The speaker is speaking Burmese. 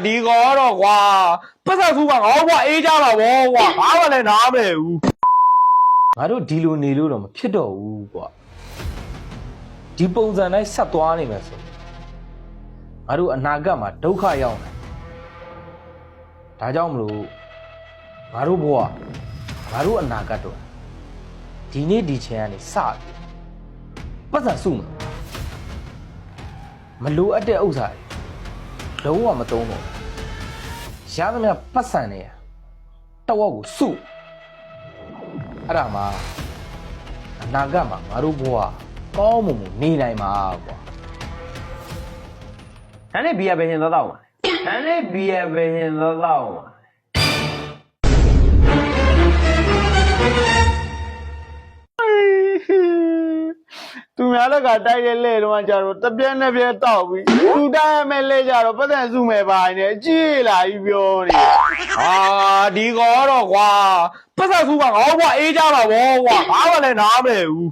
ဒီကောတော့ကွာပတ်သက်စုကငါ့ဘွားအေးကြပါဘောကွာငါ့ဘာလဲနားမလဲဘူးငါတို့ဒီလိုနေလို့တော့မဖြစ်တော့ဘူးကွာဒီပုံစံတိုင်းဆက်သွားနေမယ်ဆိုငါတို့အနာဂတ်မှာဒုက္ခရောက်နေဒါကြောင့်မလို့ငါတို့ဘဝငါတို့အနာဂတ်တော့ဒီနေ့ဒီချိန်ကနေစပြီပတ်သက်စုမယ်မလိုအပ်တဲ့ဥစ္စာတွေလုံးဝမသုံးတော့ရသမျှပတ်စံနေရတဝက်ကိုစုအဲ့ဒါမှအနာဂတ်မှာငါတို့ဘဝကောင်းမွန်နေနိုင်မှာကွာဒါနဲ့ဘီယာပဲရင်သွားတော့မှာဒါနဲ့ဘီယာပဲရင်သွားတော့မှာသူများလည်းကတိုက်ရဲလဲတော့ကြတော့တပြက်နဲ့ပြက်တောက်ပြီးသူတိုက်ရမဲ့လဲကြတော့ပတ်သက်စုမဲ့ပါနေအကြည့်လာပြီးပြောနေဒီကောတော့ကွာပတ်သက်စုကငါ့ဘွားအေးကြပါဘောကွာငါ့ဘာလဲနားမလဲဘူး